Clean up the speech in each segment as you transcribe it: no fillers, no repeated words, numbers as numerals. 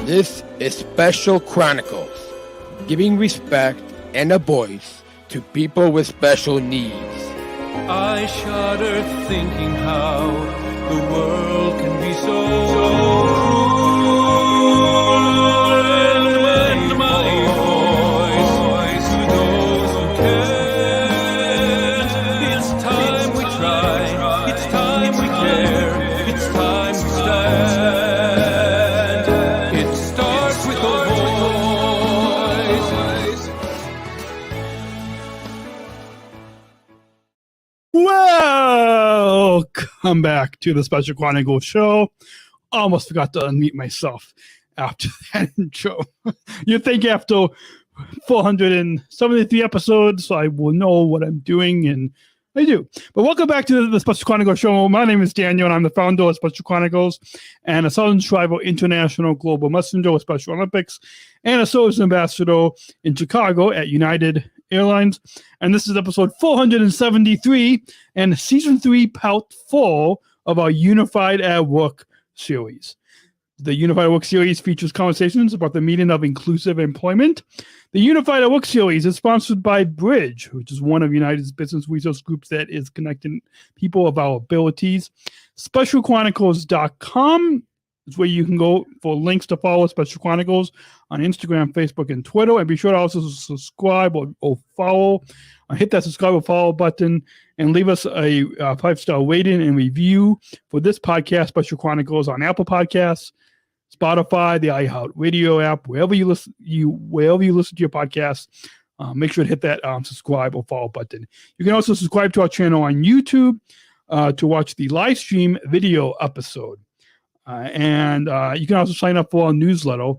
This is Special Chronicles, giving respect and a voice to people with special needs. I shudder thinking how the world can be so cruel, and my voice to those who can't. It's time we try, it's time we care, it's time we stand. It starts with a voice. Welcome back to the Special Chronicles show. Almost forgot to unmute myself after that intro. You'd think after 473 episodes, I will know what I'm doing, and I do. But welcome back to the Special Chronicles show. My name is Daniel, and I'm the founder of Special Chronicles and a Southern Tribal International Global Messenger of Special Olympics and a SOSA ambassador in Chicago at United Airlines. And this is episode 473 and season 3, part 4 of our Unified at Work series. The Unified at Work series features conversations about the meaning of inclusive employment. The Unified at Work series is sponsored by Bridge, which is one of United's business resource groups that is connecting people of our abilities. SpecialChronicles.com is where you can go for links to follow Special Chronicles on Instagram, Facebook, and Twitter. And be sure to also subscribe or follow. Hit that subscribe or follow button and leave us a 5-star rating and review for this podcast, Special Chronicles, on Apple Podcasts, Spotify, the iHeartRadio app, wherever you listen to your podcast. Make sure to hit that subscribe or follow button. You can also subscribe to our channel on YouTube to watch the live stream video episode. And you can also sign up for our newsletter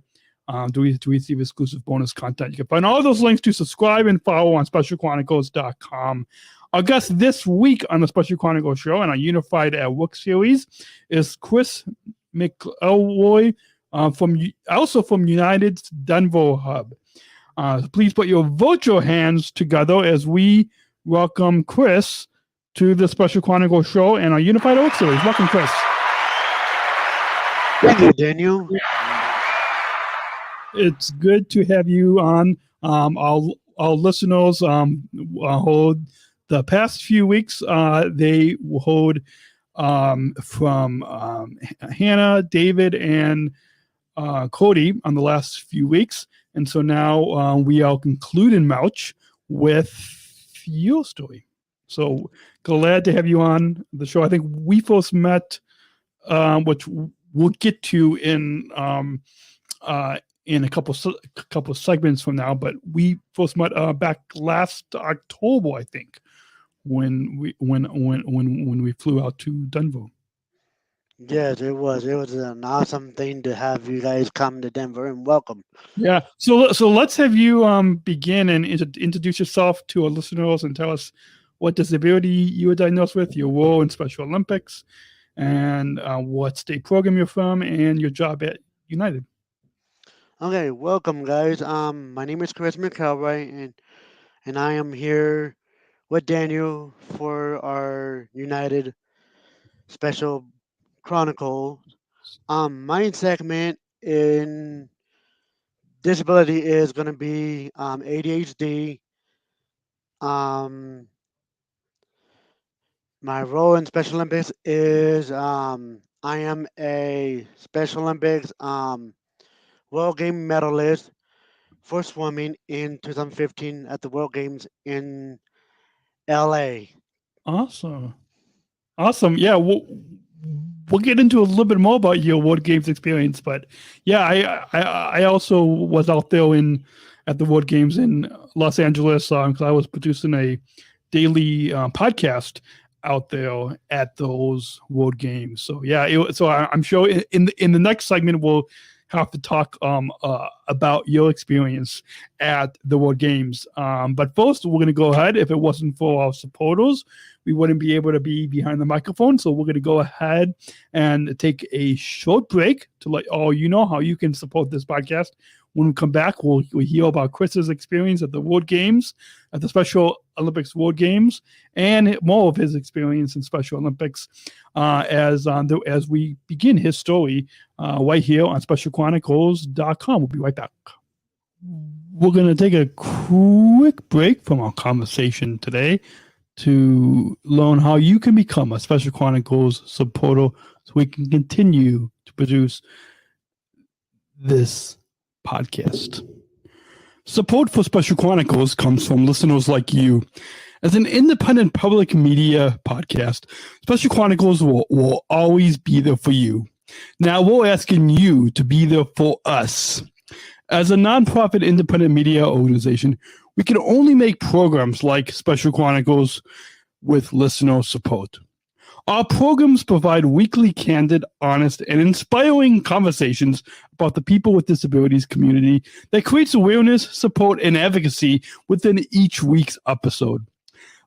to receive exclusive bonus content. You can find all those links to subscribe and follow on SpecialChronicles.com. Our guest this week on the Special Chronicles show and our Unified at Work series is Chris McElroy from United Denver hub. Please put your virtual hands together as we welcome Chris to the Special Chronicles show and our Unified at Work series. Welcome, Chris. Thank you, Daniel. It's good to have you on. Our listeners hold the past few weeks. They hold from Hannah, David, and Cody on the last few weeks, and so now we are concluding March with your story. So glad to have you on the show. I think we first met, which we'll get to in a couple segments from now, but we first met back last October, I think, when we flew out to Denver. Yes, it was an awesome thing to have you guys come to Denver, and welcome. Yeah. So let's have you begin and introduce yourself to our listeners and tell us what disability you were diagnosed with, your role in Special Olympics, and what state program you're from, and your job at United. Okay, welcome, guys. My name is Chris McElroy, and I am here with Daniel for our United Special Chronicle. My segment in disability is going to be ADHD. My role in Special Olympics is I am a Special Olympics World Game medalist for swimming in 2015 at the World Games in LA. Awesome. Yeah, we'll get into a little bit more about your World Games experience, but yeah, I also was out there at the World Games in Los Angeles because I was producing a daily podcast out there at those World Games. So yeah, so I'm sure in the next segment we'll have to talk about your experience at the World Games. But first, we're going to go ahead. If it wasn't for our supporters, we wouldn't be able to be behind the microphone. So we're going to go ahead and take a short break to let all you know how you can support this podcast When we come back, we'll hear about Chris's experience at the World Games, at the Special Olympics World Games, and more of his experience in Special Olympics as we begin his story right here on SpecialChronicles.com. We'll be right back. We're going to take a quick break from our conversation today to learn how you can become a Special Chronicles supporter so we can continue to produce this podcast. Support for Special Chronicles comes from listeners like you. As an independent public media podcast, Special Chronicles will always be there for you. Now we're asking you to be there for us. As a nonprofit independent media organization, we can only make programs like Special Chronicles with listener support. Our programs provide weekly, candid, honest, and inspiring conversations about the people with disabilities community that creates awareness, support, and advocacy within each week's episode.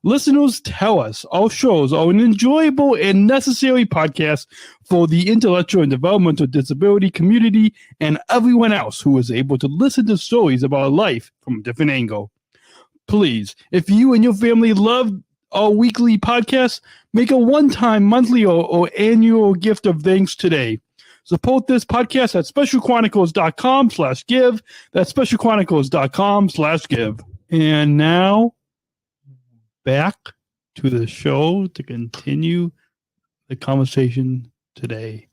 Listeners tell us our shows are an enjoyable and necessary podcast for the intellectual and developmental disability community and everyone else who is able to listen to stories about life from a different angle. Please, if you and your family love our weekly podcast, make a one-time, monthly, or annual gift of thanks today. Support this podcast at specialchronicles.com/give. That's specialchronicles.com/give. And now, back to the show to continue the conversation today.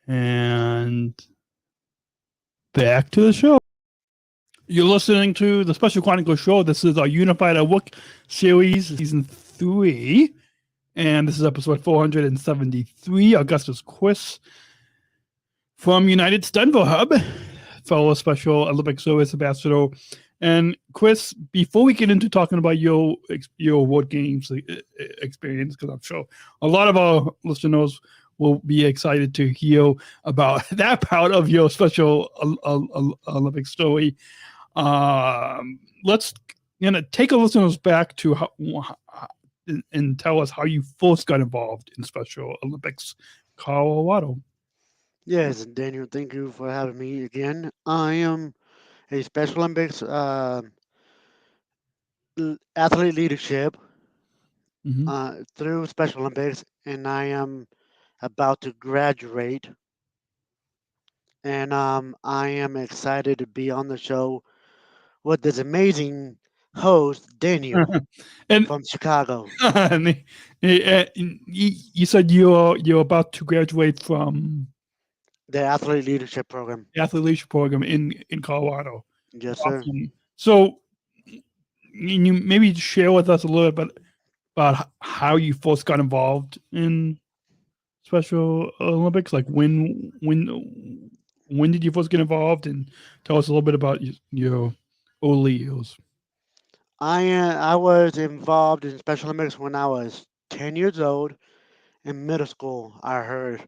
And back to the show. You're listening to the Special Chronicles show. This is our Unified at Work series, season 3. And this is episode 473. Our guest is Chris from United's Denver hub, fellow Special Olympic Service ambassador. And Chris, before we get into talking about your World Games experience, because I'm sure a lot of our listeners will be excited to hear about that part of your Special Olympic story. Let's take our listeners back to how, and tell us how you first got involved in Special Olympics, Colorado. Yes, Daniel, thank you for having me again. I am a Special Olympics athlete leadership through Special Olympics, and I am about to graduate. And I am excited to be on the show with this amazing host, Daniel, and from Chicago. You said you're about to graduate from The athlete leadership program. the athlete leadership program in Colorado. Yes, sir. Awesome. So, can you maybe share with us a little bit about how you first got involved in Special Olympics? Like when did you first get involved, and tell us a little bit about your early years. I was involved in Special Olympics when I was 10 years old. In middle school, I heard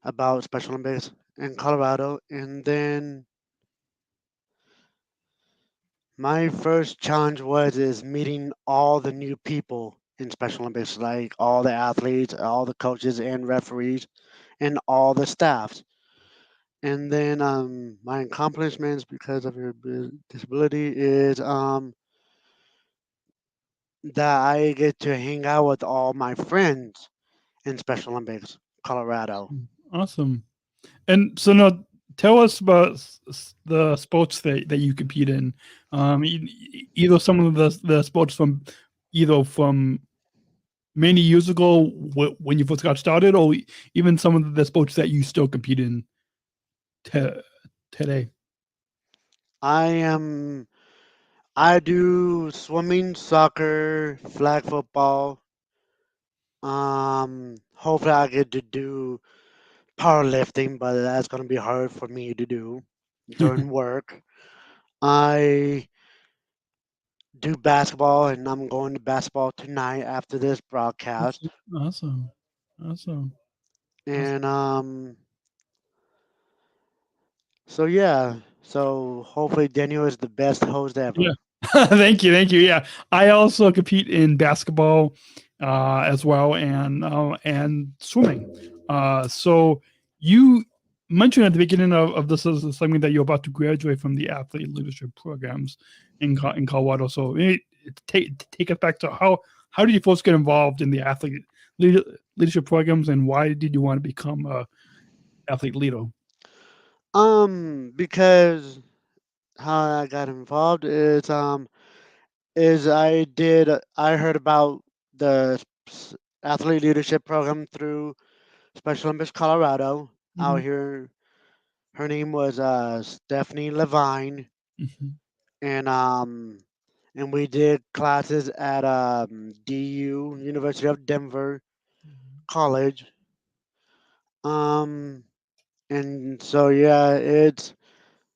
about Special Olympics in Colorado, and then my first challenge is meeting all the new people in Special Olympics, like all the athletes, all the coaches and referees, and all the staffs. And then my accomplishments because of your disability is that I get to hang out with all my friends in Special Olympics, Colorado. Awesome. And so now tell us about the sports that you compete in. Either some of the sports from many years ago when you first got started, or even some of the sports that you still compete in today. I do swimming, soccer, flag football. Hopefully I get to do powerlifting, but that's going to be hard for me to do during work. I do basketball, and I'm going to basketball tonight after this broadcast. Awesome. And so yeah, so hopefully Daniel is the best host ever. Yeah. Thank you. Yeah, I also compete in basketball as well, and swimming. So you mentioned at the beginning of this is something that you're about to graduate from the athlete leadership programs in Colorado. So take us back to how did you folks get involved in the athlete leadership programs, and why did you want to become a athlete leader? Because how I got involved is I heard about the athlete leadership program through Special Olympics Colorado out Mhm. here. Her name was Stephanie Levine, Mhm. and and we did classes at DU University of Denver College. Um, and so yeah,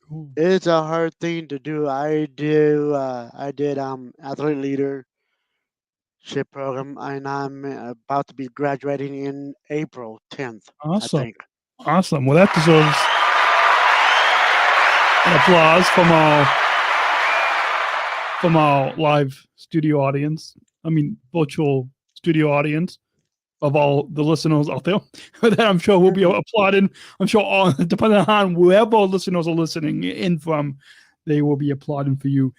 Cool. it's a hard thing to do. I did athlete leadership program, and I'm about to be graduating in April 10th, I Awesome. think. Awesome. Well, that deserves an applause from our live studio audience. I mean, virtual studio audience of all the listeners out there that I'm sure will be applauding. I'm sure all, depending on wherever listeners are listening in from, they will be applauding for you.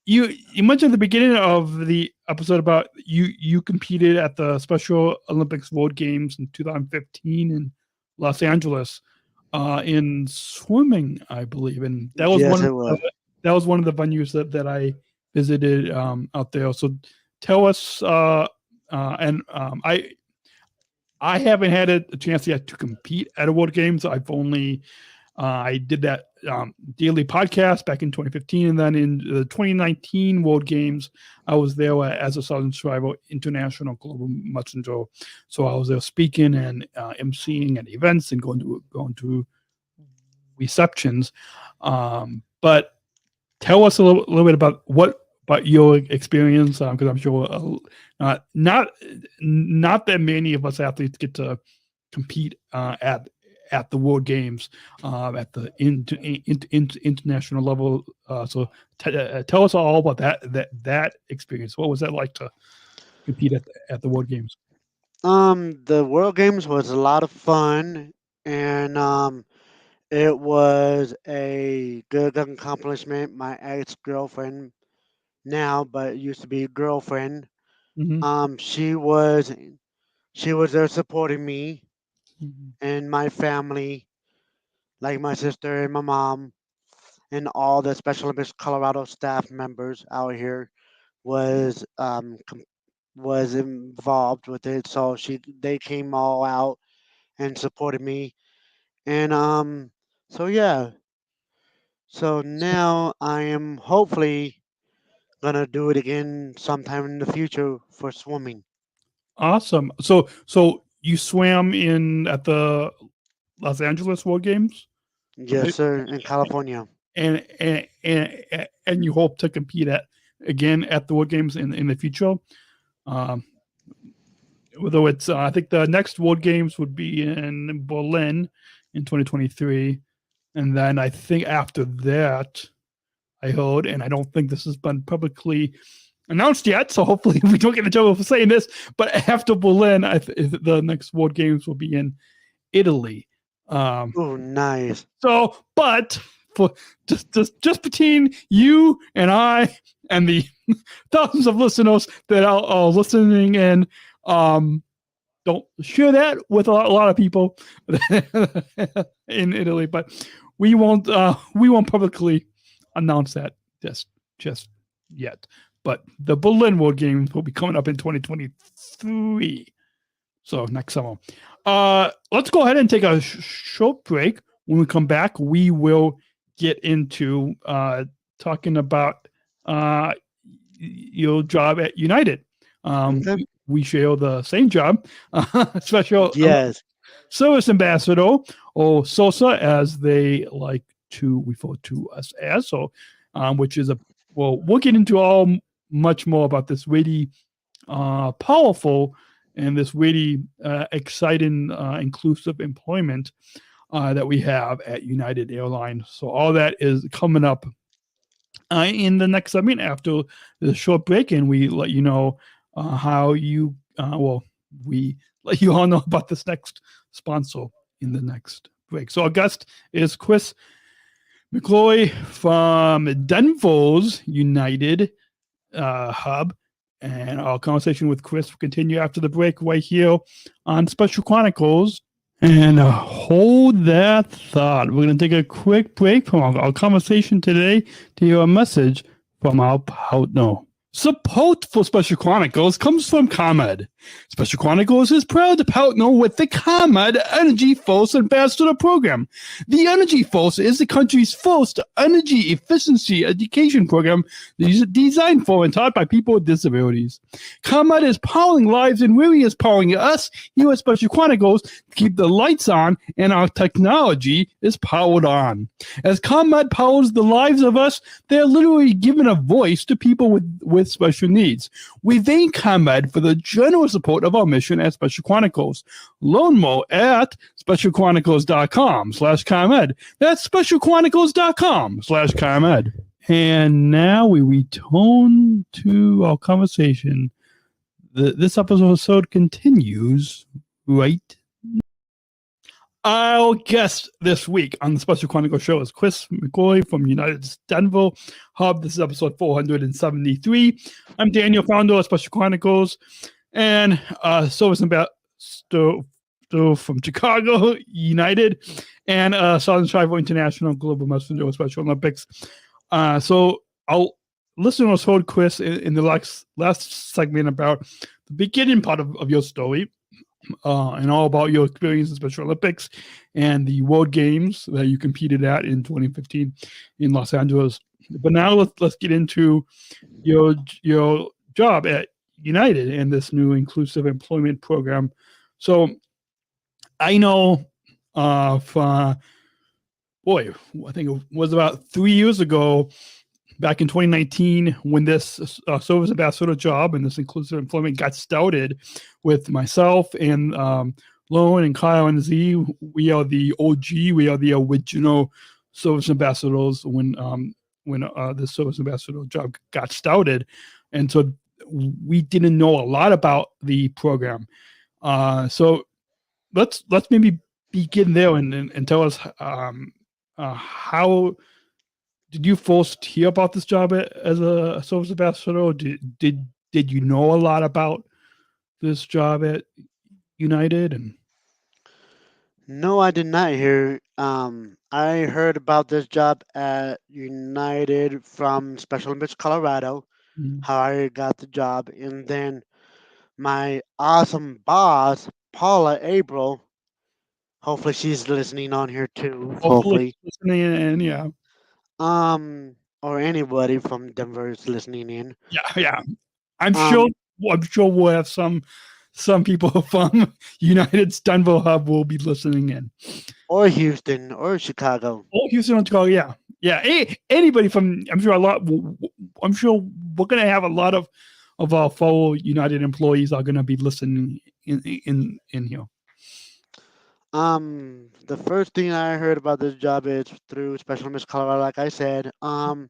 You mentioned at the beginning of the episode about you competed at the Special Olympics World Games in 2015 in Los Angeles in swimming, I believe, and that was Yes, one it of was. the venues that I visited out there. So tell us, I haven't had a chance yet to compete at a World Games. I've only I did that daily podcast back in 2015, and then in the 2019 World Games, I was there as a Southern Survivor International Global Messenger. So I was there speaking and emceeing at events and going to receptions. But tell us a little bit about your experience, because I'm sure not that many of us athletes get to compete at the World Games at the international level. So tell us all about that experience. What was that like to compete at the World Games? The World Games was a lot of fun, and it was a good accomplishment. My ex girlfriend now, but used to be girlfriend. Mm-hmm. Um, she was she was there supporting me Mm-hmm. and my family, like my sister and my mom, and all the Special Olympics Colorado staff members out here was was involved with it. So they came all out and supported me, and so yeah. So now I am hopefully gonna do it again sometime in the future for swimming. Awesome. So you swam in at the Los Angeles World Games, Yes, sir, in California. and you hope to compete again at the World Games in the future. Um, Although it's, I think the next World Games would be in Berlin in 2023, and then I think after that, I heard, and I don't think this has been publicly announced yet, so hopefully we don't get in trouble for saying this. But after Berlin, the next World Games will be in Italy. Oh, nice. So, but for just between you and I and the thousands of listeners that are listening in, don't share that with a lot of people in Italy. But we won't publicly announce that just yet. But the Berlin World Games will be coming up in 2023. So next summer. Let's go ahead and take a short break. When we come back, we will get into talking about your job at United. Okay. We share the same job, Special Yes. Service Ambassador, or SOSA, as they like to refer to us as. So, which is we'll get into much more about this really powerful and this really exciting, inclusive employment that we have at United Airlines. So all that is coming up in the next segment after the short break, and we let you know how we let you all know about this next sponsor in the next break. So our guest is Chris McElroy from Denver's United Hub. And our conversation with Chris will continue after the break right here on Special Chronicles. And hold that thought. We're going to take a quick break from our conversation today to hear a message from our partner. Support for Special Chronicles comes from ComEd. Special Chronicles is proud to partner with the ComEd Energy Force Ambassador Program. The Energy Force is the country's first energy efficiency education program designed for and taught by people with disabilities. ComEd is powering lives, and really is powering us here at Special Chronicles to keep the lights on and our technology is powered on. As ComEd powers the lives of us, they're literally giving a voice to people with special needs. We thank ComEd for the generous support of our mission at Special Chronicles. Learn more at specialchronicles.com/ComEd. That's specialchronicles.com/ComEd. And now we return to our conversation. This episode continues right now. Our guest this week on the Special Chronicles show is Chris McElroy from United Denver Hub. This is episode 473. I'm Daniel, founder of Special Chronicles, and service ambassador from Chicago United, and Southern Travel International Global Messenger of Special Olympics. So our listeners heard Chris in the last segment about the beginning part of your story. And all about your experience in Special Olympics and the World Games that you competed at in 2015 in Los Angeles. But now let's get into your job at United and this new inclusive employment program. So I know I think it was about 3 years ago, back in 2019, when this service ambassador job and this inclusive employment got started with myself and Lauren and Kyle and Z. We are the OG. We are the original service ambassadors when the service ambassador job got started. And so we didn't know a lot about the program. So let's maybe begin there and tell us how did you first hear about this job as a service ambassador? Or did you know a lot about this job at United? And No, I did not hear. I heard about this job at United from Special Olympics Colorado, how I got the job, and then my awesome boss, Paula April. Hopefully, she's listening on here too. Hopefully. listening in, yeah. Or anybody from Denver is listening in. Yeah. I'm sure we'll have some people from United's Denver Hub will be listening in. Or Houston, or Chicago. Oh, Houston or Chicago, yeah. Anybody from, I'm sure we're gonna have a lot of our fellow United employees are gonna be listening in here. The first thing I heard about this job is through Special Olympics Colorado, like I said. And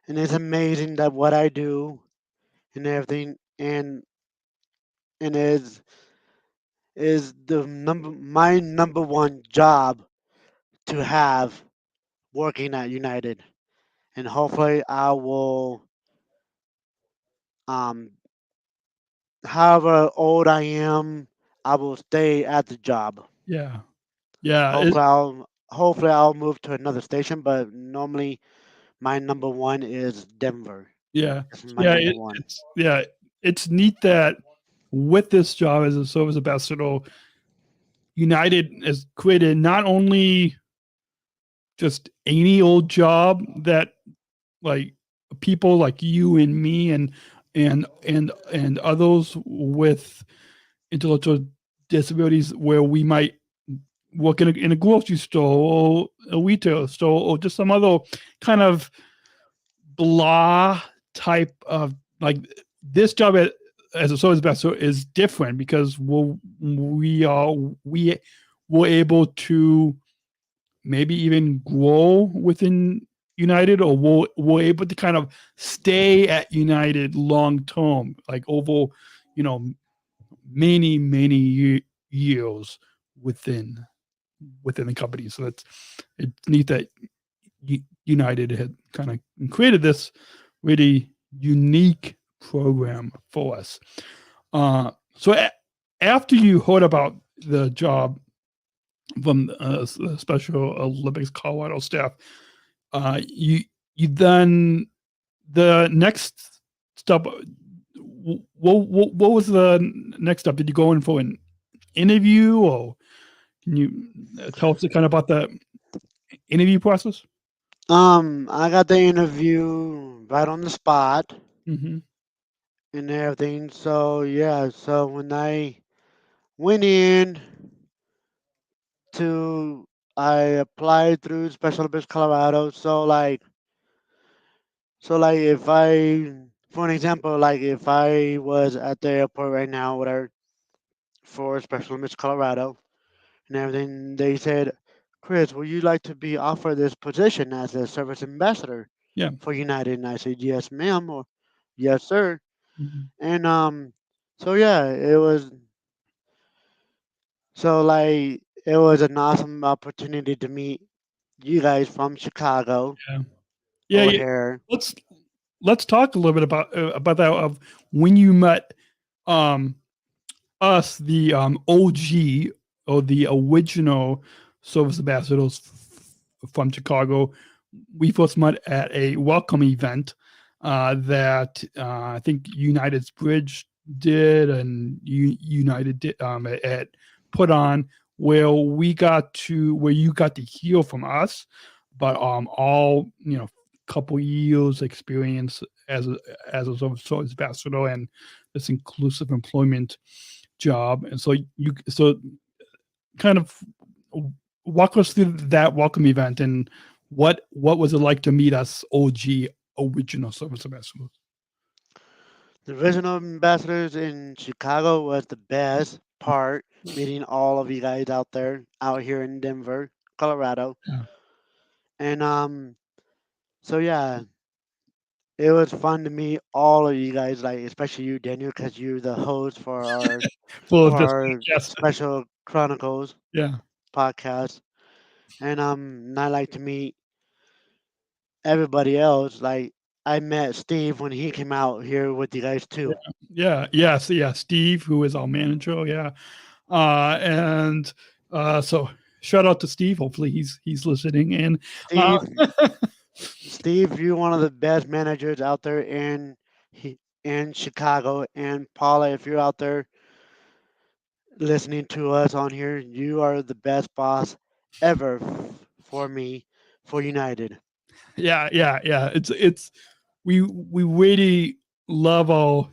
it's amazing that what I do and everything and is my number one job to have working at United. And hopefully I will however old I am, I will stay at the job. Yeah. Hopefully I'll move to another station, but normally my number one is Denver. Yeah. Number one. It's neat that with this job as a service ambassador, United has created not only just any old job that like people like you and me and others with intellectual disabilities, where we might work in a grocery store or a retail store or just some other kind of blah type of, like, this job as a service ambassador is different because we were able to maybe even grow within United, or we're able to kind of stay at United long term, like over, many years within within the company. So it's neat that United had kind of created this really unique program for us. So after you heard about the job from the Special Olympics Colorado staff, you then the next step. What was the next step? Did you go in for an interview, or can you tell us kind of about the interview process? I got the interview right on the spot Mm-hmm. and everything. So yeah, so when I went in to, I applied through Special Olympics Colorado. So if I, for an example, like if I was at the airport right now, whatever, for Special Olympics Colorado and everything, they said, Chris, would you like to be offered this position as a service ambassador Yeah. for United? And I said, yes, ma'am, or yes, sir. Mm-hmm. And so yeah, it was so like it was an awesome opportunity to meet you guys from Chicago Yeah. over Yeah. here. Let's talk a little bit about that of when you met um us, the OG or the original service ambassadors from Chicago. We first met at a welcome event that I think United's Bridge did and United did at put on, where you got to hear from us, but all couple years experience as a service ambassador and this inclusive employment job. And so kind of walk us through that welcome event and what was it like to meet us OG original service ambassadors? The original ambassadors in Chicago was the best part, meeting all of you guys out here in Denver, Colorado. Yeah. And so yeah, it was fun to meet all of you guys, like especially you, Daniel, because you're the host For for this our podcast. Special Chronicles Yeah. podcast. And I like to meet everybody else. Like I met Steve when he came out here with you guys too. Yeah. Steve, who is our manager. Yeah. And so shout out to Steve. Hopefully he's listening in. Steve, Steve, you're one of the best managers out there in Chicago. And Paula, if you're out there listening to us on here, you are the best boss ever for me for United. Yeah. It's we really love our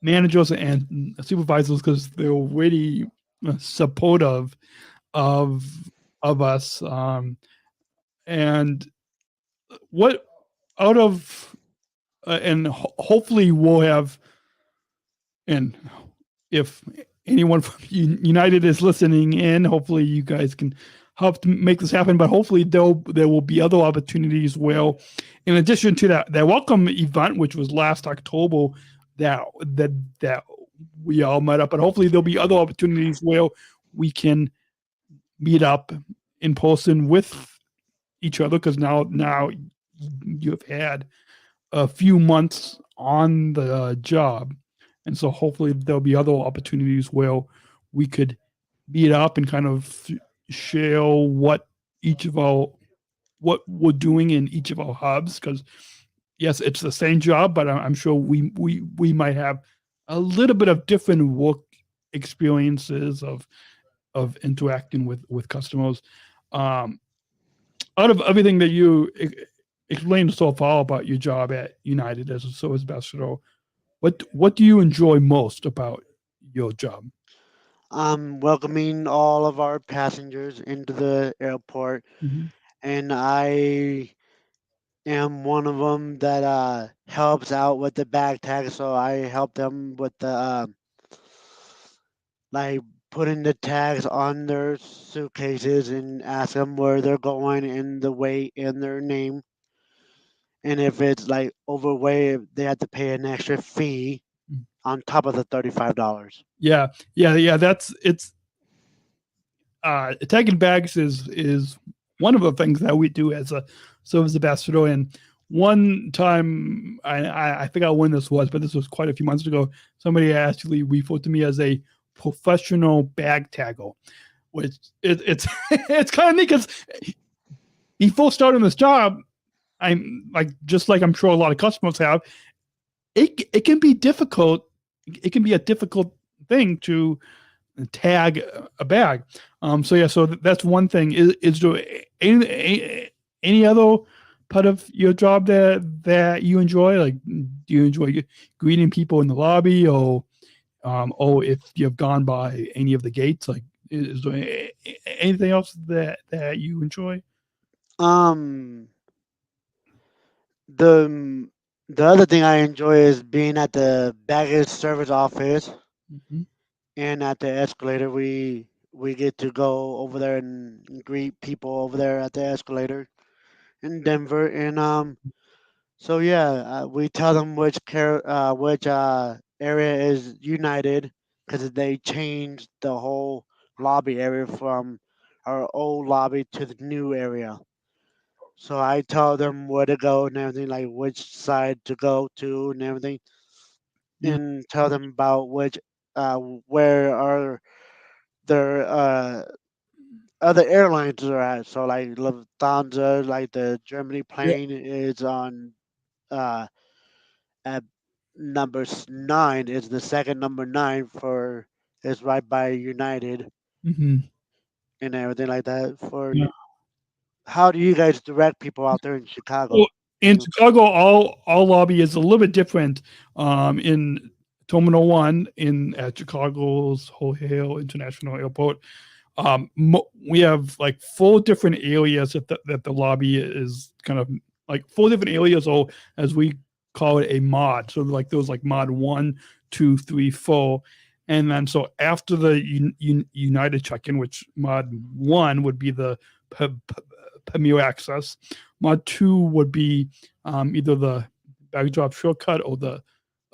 managers and supervisors because they're really supportive of us. And what out of and hopefully we'll have, and if anyone from United is listening in, hopefully you guys can help to make this happen. But hopefully there will be other opportunities where, in addition to that welcome event, which was last October, that we all met up. But hopefully there'll be other opportunities where we can meet up in person with each other, because now you've had a few months on the job. And so hopefully there'll be other opportunities where we could meet up and kind of share what we're doing in each of our hubs. Because yes, it's the same job, but I'm sure we might have a little bit of different work experiences of interacting with customers. Out of everything that you explained so far about your job at United as a service ambassador, what do you enjoy most about your job? Welcoming all of our passengers into the airport, Mm-hmm. and I am one of them that helps out with the bag tag. So I help them with the like putting the tags on their suitcases and ask them where they're going and the weight and their name. And if it's like overweight, they have to pay an extra fee on top of the $35. Yeah. That's it's tagging bags is one of the things that we do as a service ambassador. And one time, I forgot when this was, but this was quite a few months ago, somebody actually referred to me as a professional bag tagger, which it's it's kind of neat because before starting this job, I'm just like I'm sure a lot of customers have, it can be difficult. It can be a difficult thing to tag a bag. So that's one thing. Is there any other part of your job that you enjoy? Like, do you enjoy greeting people in the lobby, or if you've gone by any of the gates? Like, is there anything else that you enjoy? The other thing I enjoy is being at the baggage service office Mm-hmm. and at the escalator. We get to go over there and greet people over there at the escalator in Denver, and so yeah, we tell them which area is United because they changed the whole lobby area from our old lobby to the new area. So I tell them where to go and everything, like which side to go to and everything, Yeah. and tell them about where are their other airlines are at. So like Lufthansa, like the Germany Yeah. plane is on uh at number 9 is the second number 9 for is right by United Mm-hmm. and everything like that. For Yeah. how do you guys direct people out there in Well, Chicago? in Chicago, all lobby is a little bit different. In Terminal 1 at Chicago's O'Hare International Airport, we have like 4 different areas that the lobby is kind of like 4 different areas, or as we call it, a mod. So like those like mod 1, 2, 3, 4. And then so after the United check-in, which mod 1 would be the Premier access, mod 2 would be either the bag drop shortcut or the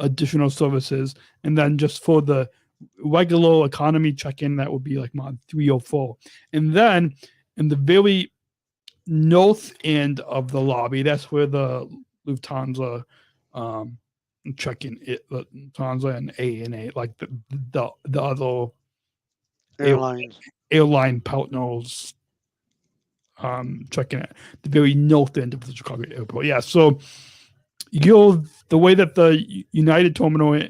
additional services, and then just for the regular economy check-in, that would be like mod 3 or 4. And then in the very north end of the lobby, that's where the Lufthansa check-in, Lufthansa and ANA, like the other Airlines. airline partners check-in at the very north end of the Chicago airport. Yeah, so the way that the United terminal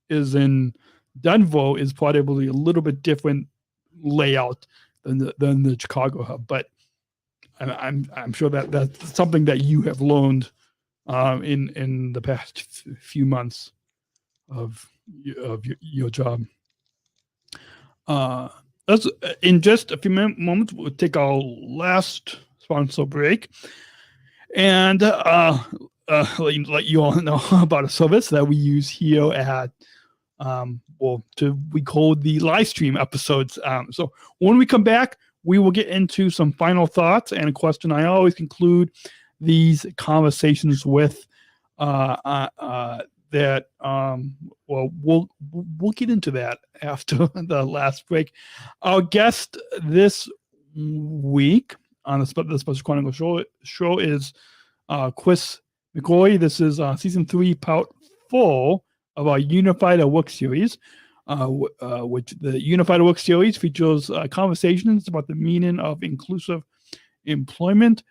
is in Denver is probably a little bit different layout than the Chicago hub, but I'm sure that that's something that you have learned in the past few months of your job. Let's in just a few moments we'll take our last sponsor break, and let you all know about a service that we use here at we call the live stream episodes. So when we come back, we will get into some final thoughts and a question I always conclude these conversations with. That we'll get into that after the last break. Our guest this week on the Special Chronicles show is Chris McElroy. This is season 3, part 4 of our Unified at Work series, which the Unified at Work series features conversations about the meaning of inclusive employment.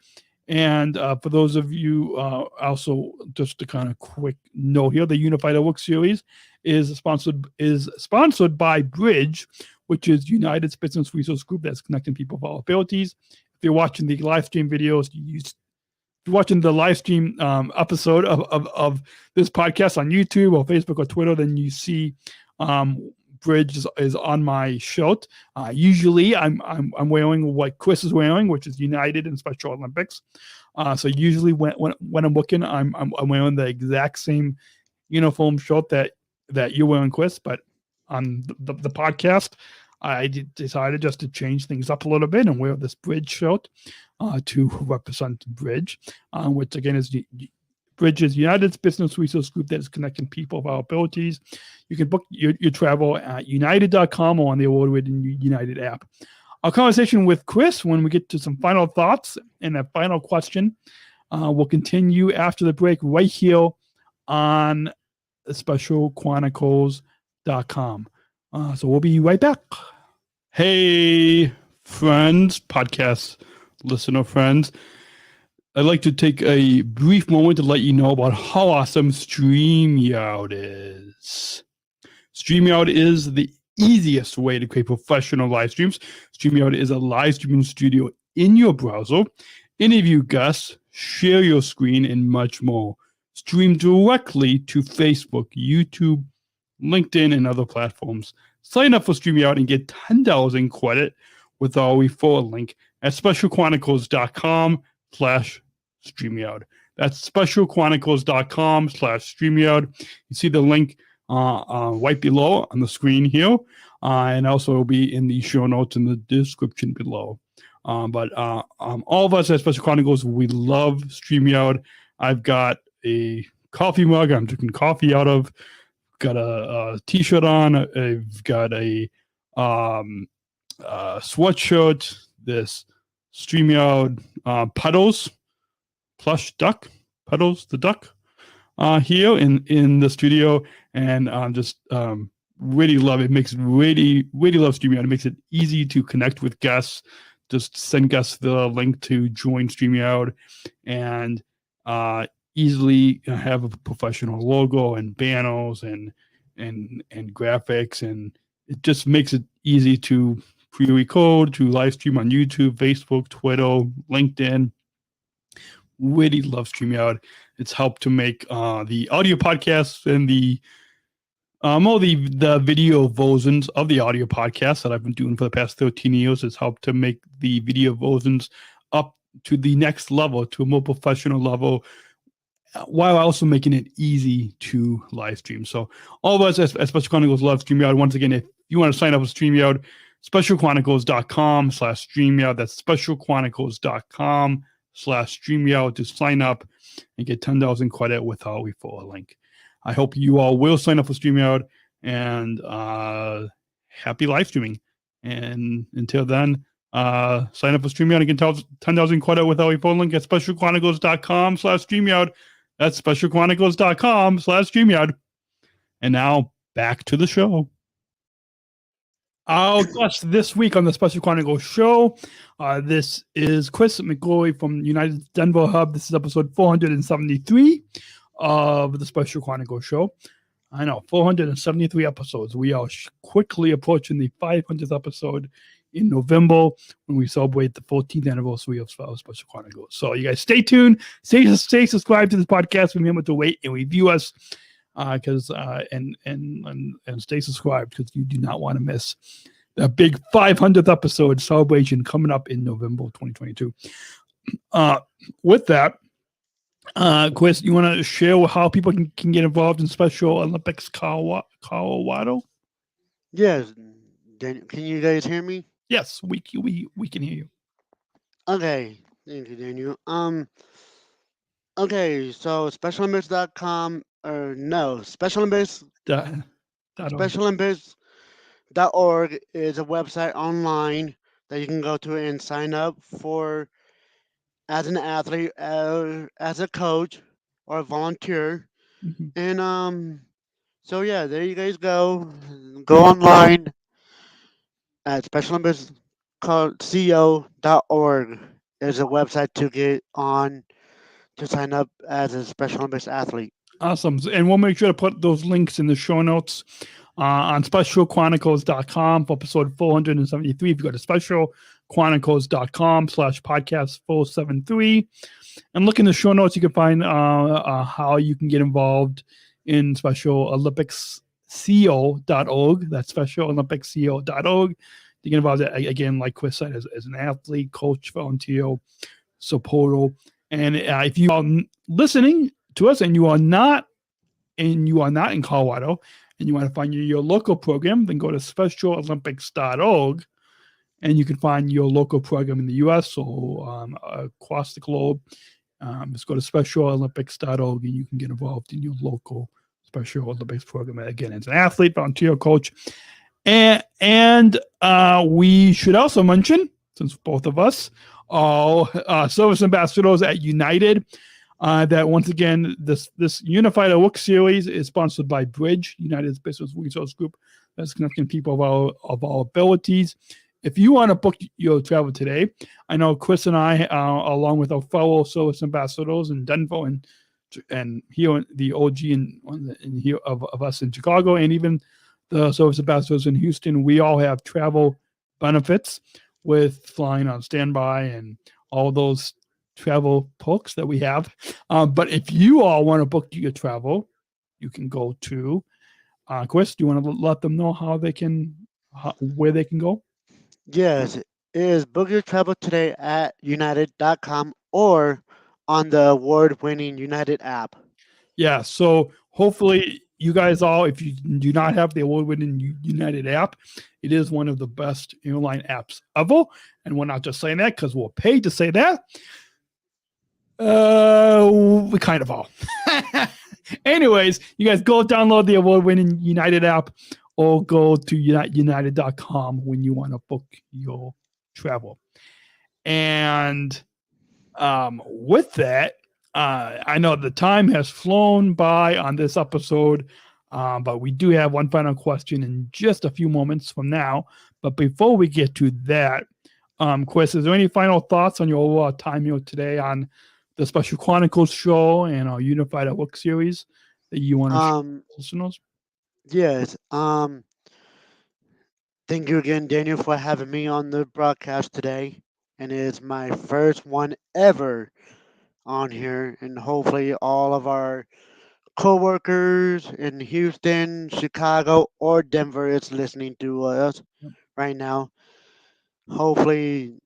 And for those of you, also just a kind of quick note here, the Unified at Work series is sponsored by Bridge, which is United's business resource group that's connecting people of all abilities. If you're watching the live stream videos, if you're watching the live stream episode of this podcast on YouTube or Facebook or Twitter, then you see Bridge is on my shirt. Usually I'm wearing what Chris is wearing, which is United and Special Olympics. So usually when I'm looking, I'm wearing the exact same uniform shirt that you're wearing, Chris. But on the podcast, I decided just to change things up a little bit and wear this Bridge shirt to represent Bridge, which again is Bridge is United's business resource group that is connecting people of our abilities. You can book your travel at united.com or on the award-winning United app. our conversation with Chris when we get to some final thoughts and a final question. We'll continue after the break right here on specialchronicles.com. So we'll be right back. Hey, friends, podcast listener friends. I'd like to take a brief moment to let you know about how awesome StreamYard is. StreamYard is the easiest way to create professional live streams. StreamYard is a live streaming studio in your browser. Interview guests, share your screen, and much more. Stream directly to Facebook, YouTube, LinkedIn, and other platforms. Sign up for StreamYard and get $10 in credit with our referral link at specialchronicles.com/StreamYard. That's specialchronicles.com/StreamYard. You see the link right below on the screen here, and also will be in the show notes in the description below. But all of us at Special Chronicles, we love StreamYard. I've got a coffee mug I'm drinking coffee out of. Got a t-shirt on. I've got a sweatshirt. This StreamYard Puddles plush duck, Puddles the duck, here in the studio, and just really love it. Makes really love StreamYard. It makes it easy to connect with guests. Just send guests the link to join StreamYard, and easily have a professional logo and banners and graphics, and it just makes it easy to pre-record, to live stream on YouTube, Facebook, Twitter, LinkedIn. Really love StreamYard. It's helped to make the audio podcasts and the video versions of the audio podcasts that I've been doing for the past 13 years. It's helped to make the video versions up to the next level, to a more professional level, while also making it easy to live stream. So all of us at Special Chronicles love StreamYard. Once again, if you want to sign up with StreamYard, specialchronicles.com/StreamYard. That's specialchronicles.com/StreamYard to sign up and get $10 in credit with our referral link. I hope you all will sign up for StreamYard, and happy live streaming. And until then, sign up for StreamYard and get $10 in credit with our referral link at specialchronicles.com/StreamYard. That's specialchronicles.com/StreamYard. And now back to the show. Our guest this week on the Special Chronicles show, this is Chris McElroy from United Denver Hub. This is episode 473 of the Special Chronicles show. I know, 473 episodes. We are quickly approaching the 500th episode in November when we celebrate the 14th anniversary of Special Chronicles. So you guys stay tuned, stay subscribed to this podcast. Remember to rate and review us, and stay subscribed, because you do not want to miss the big 500th episode celebration coming up in November 2022. With that, Chris, you want to share how people can get involved in Special Olympics Colorado? Yes. Can you guys hear me? Yes, we can hear you. Okay. Thank you, Daniel. Okay, so specialolympics.com, or no, specialolympics.org is a website online that you can go to and sign up for as an athlete, as a coach, or a volunteer. Mm-hmm. And so yeah, there you guys go. Go online at specialolympicsco.org. There's a website to get on to sign up as a Special Olympics athlete. Awesome. And we'll make sure to put those links in the show notes on specialchronicles.com for episode 473. If you go to specialchronicles.com/podcast 473 and look in the show notes, you can find how you can get involved in Special Olympics CO.org. That's specialolympicsco.org. You get involved, again, like Chris said, as an athlete, coach, volunteer, supporter. And if you are listening to us and you are not in Colorado and you want to find your local program, then go to specialolympics.org and you can find your local program in the U.S. or across the globe. Just go to specialolympics.org and you can get involved in your local Special Olympics program. Again, as an athlete, volunteer, coach. And we should also mention, since both of us are service ambassadors at United, that once again, this Unified at Work series is sponsored by Bridge, United's business resource group that's connecting people of our abilities. If you want to book your travel today, I know Chris and I, along with our fellow service ambassadors in Denver and here the OG and here of us in Chicago, and even the service ambassadors in Houston, we all have travel benefits with flying on standby and all those travel perks that we have. But if you all want to book your travel, you can go to Chris. Do you want to let them know where they can go? Yes, it is book your travel today at united.com or on the award-winning United app. Yeah, so hopefully you guys all, if you do not have the award-winning United app, it is one of the best airline apps ever. And we're not just saying that because we're paid to say that. We kind of are. Anyways, you guys go download the award-winning United app or go to united.com when you want to book your travel. And with that, I know the time has flown by on this episode, but we do have one final question in just a few moments from now. But before we get to that, Chris, is there any final thoughts on your time here today on the Special Chronicles show and our Unified at Work series that you want to share with listeners? Yes. Thank you again, Daniel, for having me on the broadcast today. And it's my first one ever on here. And hopefully all of our coworkers in Houston, Chicago, or Denver is listening to us right now. Hopefully,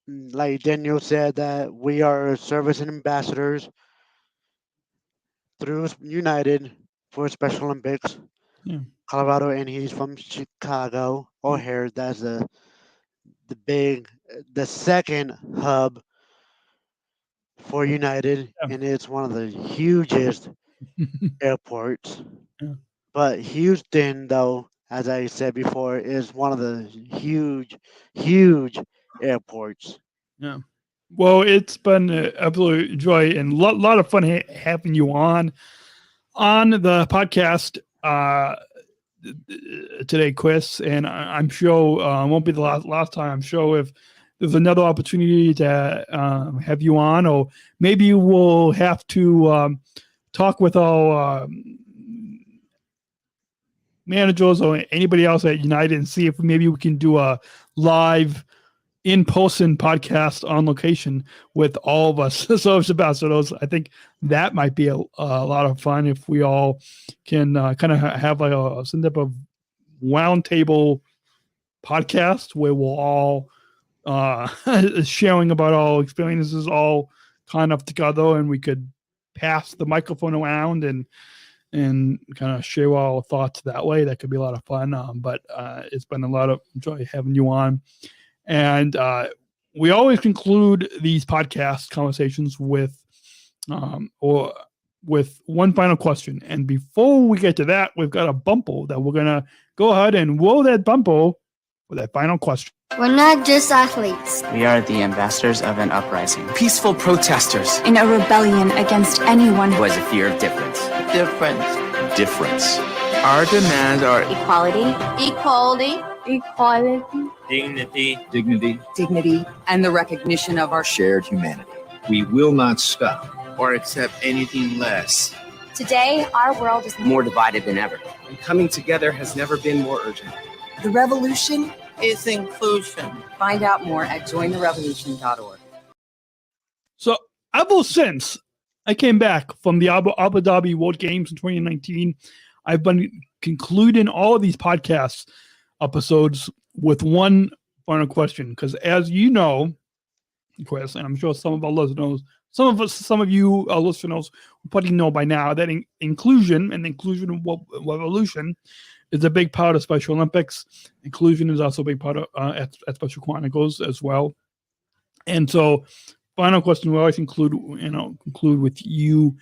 like Daniel said, that we are service ambassadors through United for Special Olympics. Yeah. Colorado, and he's from Chicago. O'Hare, that's the second hub for United, and it's one of the hugest airports. Yeah. But Houston, though, as I said before, is one of the huge airports. Yeah. Well, it's been an absolute joy and a lot of fun having you on the podcast today, Chris. And I'm sure it won't be the last time. I'm sure if there's another opportunity to have you on, or maybe we'll have to talk with our managers or anybody else at United and see if maybe we can do a live in-person podcast on location with all of us service ambassadors. I think that might be a lot of fun if we all can kind of have like some type of roundtable podcast where we'll all sharing about our experiences all kind of together, and we could pass the microphone around and kind of share our thoughts that way. That could be a lot of fun. But it's been a lot of joy having you on. And we always conclude these podcast conversations with one final question. And before we get to that, we've got a bumper that we're going to go ahead and roll that bumper with that final question. We're not just athletes. We are the ambassadors of an uprising. Peaceful protesters. In a rebellion against anyone who has a fear of difference. Difference. Our demands are Equality. dignity, and the recognition of our shared humanity. We will not stop or accept anything less. Today, our world is More divided than ever. and coming together has never been more urgent. The revolution. is inclusion. Find out more at jointherevolution.org. So ever since I came back from the Abu Dhabi World Games in 2019, I've been concluding all of these podcast episodes with one final question. Because as you know, Chris, and I'm sure some of our listeners, some of you, our listeners, probably know by now that inclusion and inclusion revolution is a big part of Special Olympics. Inclusion is also a big part of at Special Chronicles as well. And so, final question we always conclude with you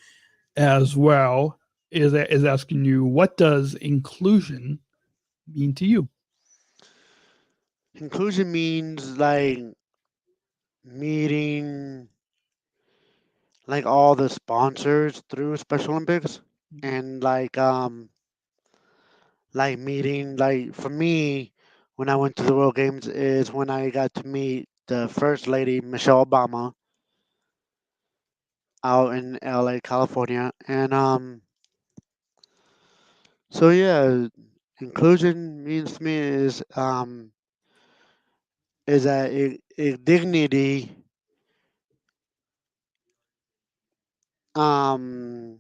as well is asking you, what does inclusion mean to you? inclusion means like meeting like all the sponsors through Special Olympics and like meeting like for me when I went to the World Games is when I got to meet the First Lady Michelle Obama out in LA, California. And so yeah, inclusion means to me is that dignity um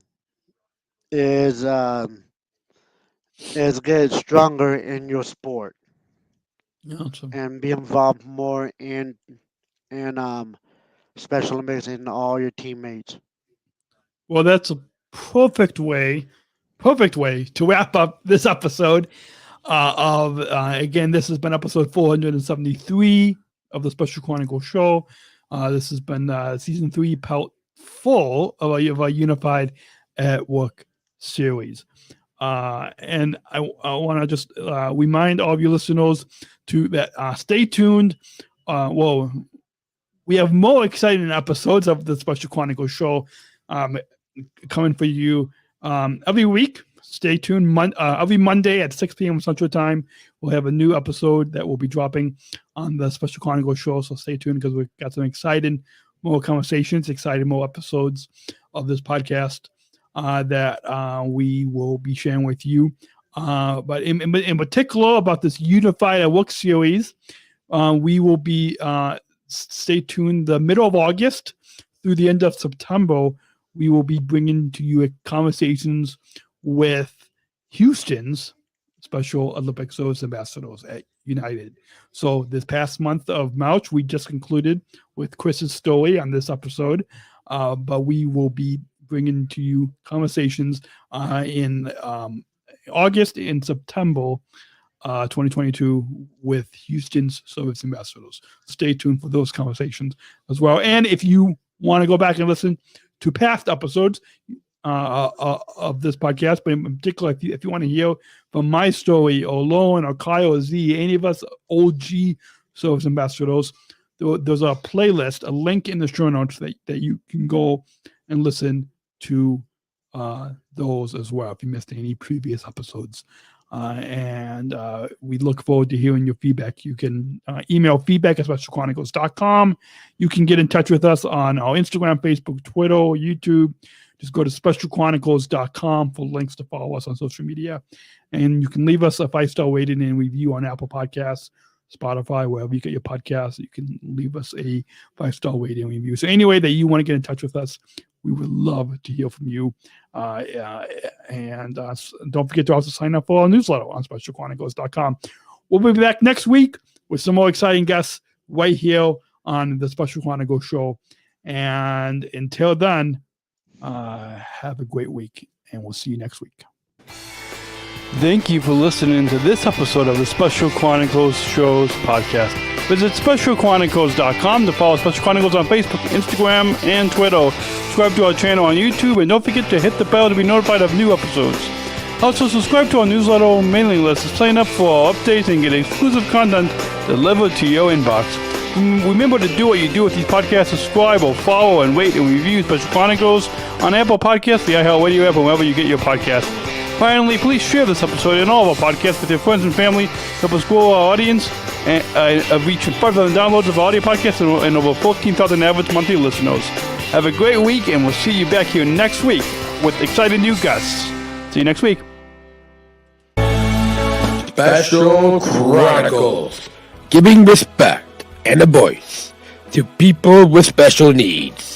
is get stronger in your sport Awesome. and be involved more in Special Olympics and all your teammates. Well, that's a perfect way to wrap up this episode again, this has been episode 473 of the Special Chronicles show. This has been season 3, part 4 of our Unified at Work series. And I want to just remind all of you listeners to that stay tuned. Well, we have more exciting episodes of the Special Chronicles show coming for you every week. Stay tuned. Every Monday at 6 p.m. Central Time, we'll have a new episode that will be dropping on the Special Chronicles show. So stay tuned because we've got some exciting more conversations, exciting more episodes of this podcast that we will be sharing with you. But in particular about this Unified at Work series, we will be stay tuned the middle of August through the end of September. We will be bringing to you conversations with Houston's Special Olympics ambassadors at United. So this past month of March, we just concluded with Chris's story on this episode, but we will be bringing to you conversations in August and September 2022 with Houston's service ambassadors. Stay tuned for those conversations as well. And if you want to go back and listen to past episodes of this podcast, but in particular, if you want to hear from my story or Lauren or Kyle or Z, any of us OG service ambassadors, there's a playlist, a link in the show notes that you can go and listen to those as well if you missed any previous episodes. And we look forward to hearing your feedback. You can email feedback@specialchronicles.com. You can get in touch with us on our Instagram, Facebook, Twitter, YouTube. Just go to specialchronicles.com for links to follow us on social media. And you can leave us a 5-star rating and review on Apple Podcasts, Spotify, wherever you get your podcasts. You can leave us a 5-star rating and review. So any way that you want to get in touch with us, we would love to hear from you. And don't forget to also sign up for our newsletter on specialchronicles.com. We'll be back next week with some more exciting guests right here on the Special Chronicles show. And until then, have a great week, and we'll see you next week. Thank you for listening to this episode of the Special Chronicles Shows podcast. Visit specialchronicles.com to follow Special Chronicles on Facebook, Instagram, and Twitter. Subscribe to our channel on YouTube, and don't forget to hit the bell to be notified of new episodes. Also, subscribe to our newsletter mailing list to sign up for our updates and get exclusive content delivered to your inbox. Remember to do what you do with these podcasts. Subscribe or follow and rate and review Special Chronicles on Apple Podcasts, the iHeartRadio app, and wherever you get your podcasts. Finally, please share this episode and all of our podcasts with your friends and family. Help us grow our audience and reach 5,000 downloads of our audio podcasts and over 14,000 average monthly listeners. Have a great week, and we'll see you back here next week with exciting new guests. See you next week. Special Chronicles, giving respect and a voice to people with special needs.